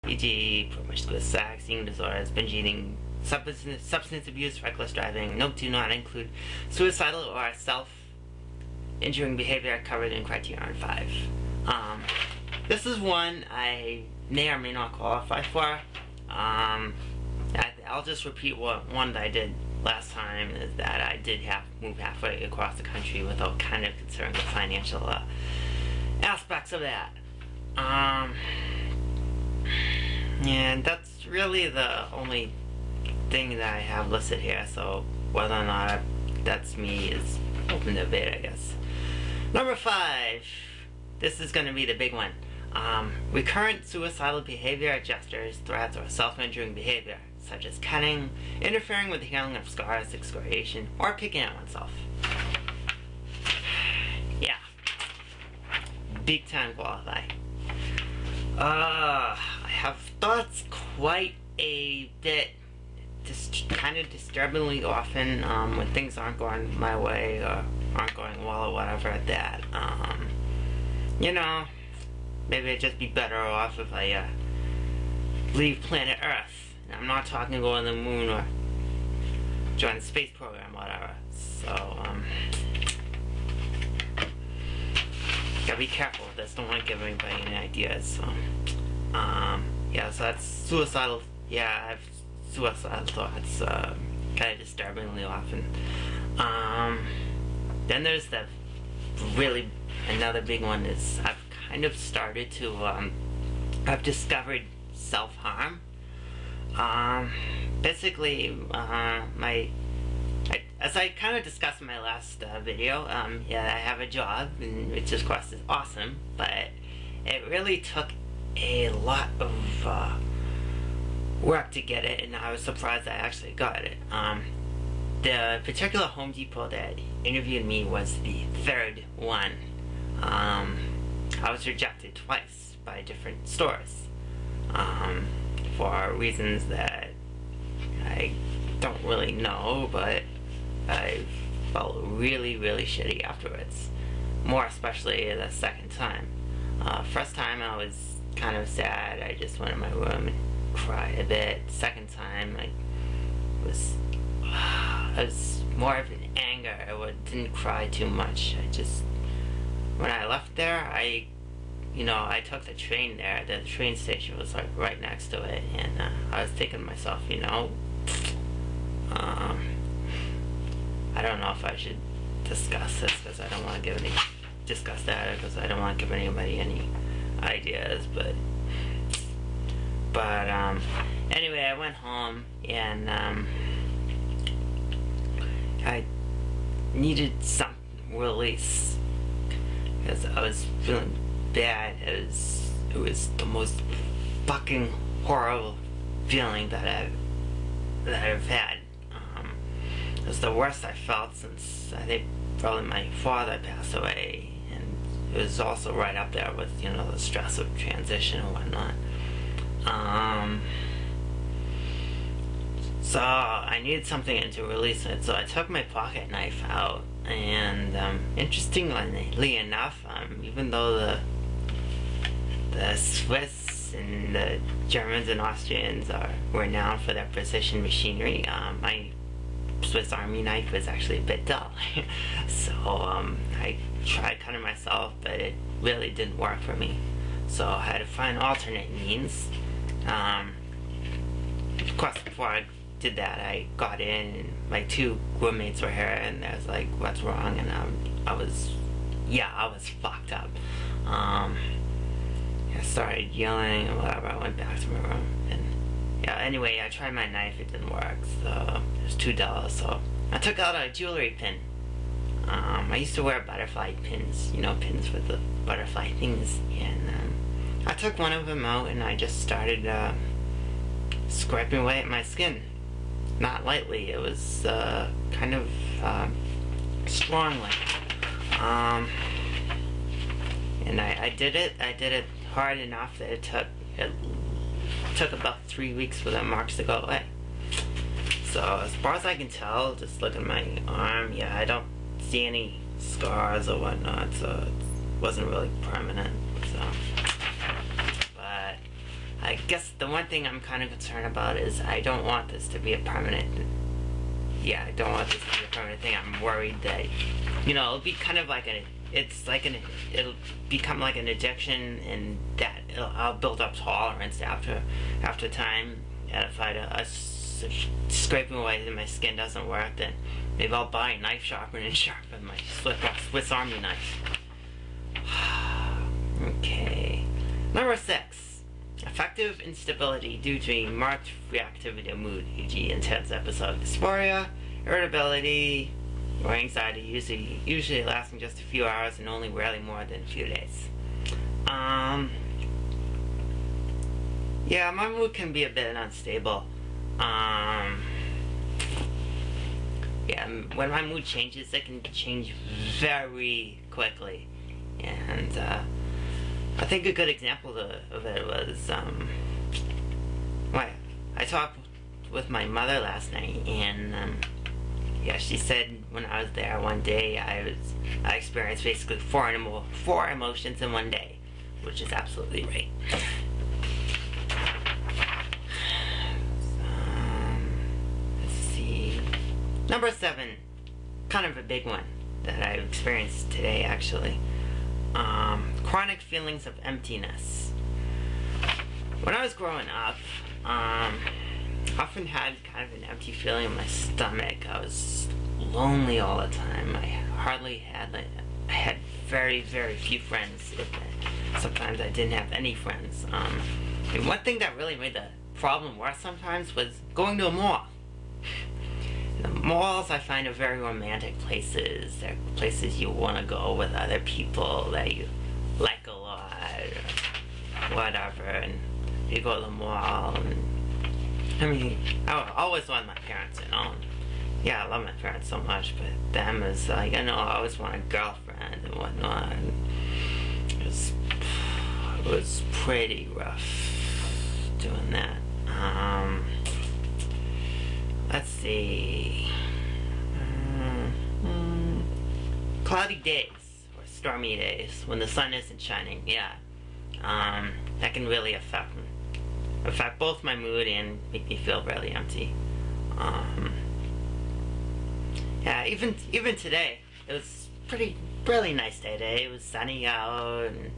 e.g. promiscuous sex, eating disorders, binge eating, substance abuse, reckless driving. Note do not include suicidal or self-injuring behavior covered in Criterion 5. This is one I may or may not qualify for. I'll just repeat one that I did last time, is that I did move halfway across the country without kind of considering the financial aspects of that. And that's really the only thing that I have listed here, so whether or not that's me is open to debate, I guess. Number 5. This is going to be the big one. Recurrent suicidal behavior, gestures, threats, or self-injuring behavior, such as cutting, interfering with the healing of scars, excoriation, or picking at oneself. Yeah. Big time qualify. I have thoughts quite a bit, kind of disturbingly often, when things aren't going my way or aren't going well or whatever, that, you know, maybe I'd just be better off if I leave planet Earth. I'm not talking go on the moon or join the space program, whatever. So, gotta be careful with this. Don't want to give anybody any ideas. So, yeah, so that's suicidal. Yeah, I have suicidal thoughts, kind of disturbingly often. Then there's the really, another big one is I've kind of started to, I've discovered self-harm. Basically, as I kind of discussed in my last video, yeah, I have a job, and which of course is awesome, but it really took a lot of work to get it, and I was surprised I actually got it. The particular Home Depot that interviewed me was the third one. I was rejected twice by different stores, for reasons that I don't really know, but I felt really, really shitty afterwards. More especially the second time. First time I was kind of sad. I just went in my room and cried a bit. Second time I was more of an anger. I didn't cry too much. When I left there, I took the train there. The train station was like right next to it, and I was thinking to myself, I don't know if I should discuss this because I don't want to discuss that because I don't want to give anybody any ideas, but anyway, I went home and I needed some release because I was feeling bad. It was the most fucking horrible feeling that I've had. It was the worst I felt since I think probably my father passed away, and it was also right up there with the stress of transition and whatnot. So I needed something to release it, so I took my pocket knife out, and interestingly enough, even though the Swiss and the Germans and Austrians are renowned for their precision machinery, my Swiss Army knife was actually a bit dull. So I tried cutting myself, but it really didn't work for me. So I had to find alternate means. Of course, before I did that, I got in, and my two roommates were here, and they was like, "What's wrong?" And I was fucked up. I started yelling and whatever. I went back to my room, and yeah, anyway, I tried my knife, it didn't work, so it was $2, so I took out a jewelry pin. I used to wear butterfly pins, pins with the butterfly things, and I took one of them out, and I just started scraping away at my skin. Not lightly, it was kind of strongly. And I did it hard enough that it took about 3 weeks for the marks to go away. So as far as I can tell, just look at my arm, yeah, I don't see any scars or whatnot, so it wasn't really permanent. So, but I guess the one thing I'm kind of concerned about is I don't want this to be a permanent. Yeah, I don't want this to be a permanent thing. I'm worried that, it'll be kind of like it'll become like an addiction, and that I'll build up tolerance after time. And if scraping away and my skin doesn't work, then maybe I'll buy a knife sharpener and sharpen my Swiss Army knife. Okay. Number 6. Affective instability due to marked reactivity to mood, e.g. intense episodic dysphoria, irritability, or anxiety, usually lasting just a few hours and only rarely more than a few days. Yeah, my mood can be a bit unstable. Yeah, when my mood changes, it can change very quickly. And I think a good example of it was I talked with my mother last night, and yeah, she said when I was there one day, I experienced basically four emotions in one day, which is absolutely right. Let's see. Number 7, kind of a big one that I've experienced today, actually. Chronic feelings of emptiness. When I was growing up, I often had kind of an empty feeling in my stomach. I was lonely all the time. I had very, very few friends. Sometimes I didn't have any friends. And one thing that really made the problem worse sometimes was going to a mall. The malls, I find, are very romantic places. They're places you want to go with other people that you like a lot, or whatever. And you go to the mall, and I mean, I always wanted my parents, yeah, I love my parents so much, but them is like, I always want a girlfriend and whatnot. And it was pretty rough doing that. Let's see. Cloudy days or stormy days when the sun isn't shining. Yeah, that can really affect both my mood and make me feel really empty. Yeah, even today, it was really nice day today. It was sunny out, and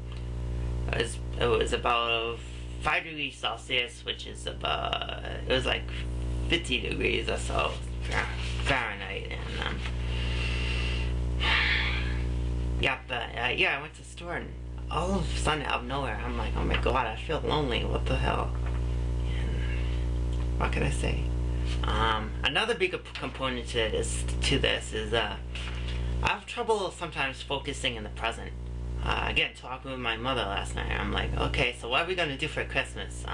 it was about 5 degrees Celsius, which is about, it was like 50 degrees or so Fahrenheit, and yeah, I went to the store, and all of a sudden, out of nowhere, I'm like, oh my god, I feel lonely. What the hell? And what can I say? Another big component to this is I have trouble sometimes focusing in the present. Again, talking with my mother last night, I'm like, okay, so what are we gonna do for Christmas?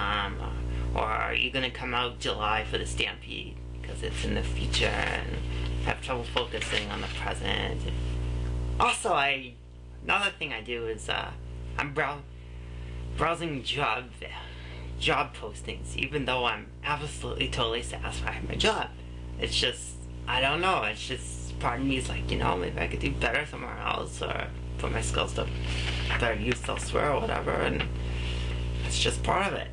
Or are you gonna come out July for the Stampede because it's in the future, and have trouble focusing on the present. Also, another thing I do is I'm browsing job postings, even though I'm absolutely totally satisfied with my job. It's just, I don't know, it's just part of me is like, maybe I could do better somewhere else, or put my skills to better use elsewhere or whatever, and it's just part of it.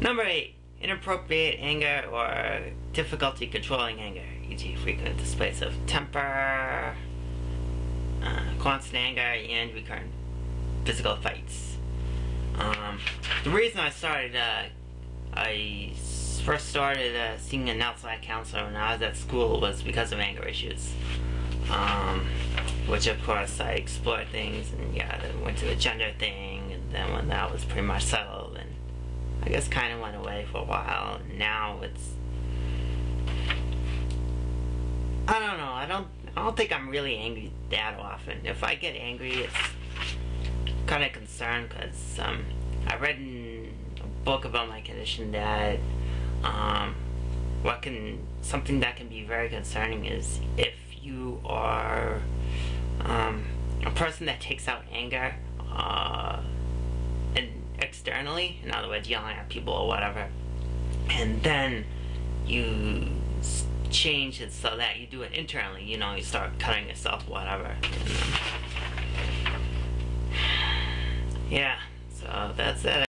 Number 8, inappropriate anger or difficulty controlling anger, e.g. frequent displays of temper, constant anger, and recurrent physical fights. The reason I first started seeing an outside counselor when I was at school was because of anger issues. Which of course I explored things, and yeah, then went to a gender thing, and then when that was pretty much settled, and I guess kind of went away for a while. And now it's, I don't know, I don't think I'm really angry that often. If I get angry, it's kind of concerned, because I read in a book about my condition that something that can be very concerning is if you are a person that takes out anger and externally, in other words, yelling at people or whatever, and then you change it so that you do it internally, you start cutting yourself, whatever. And, yeah, so So that's it.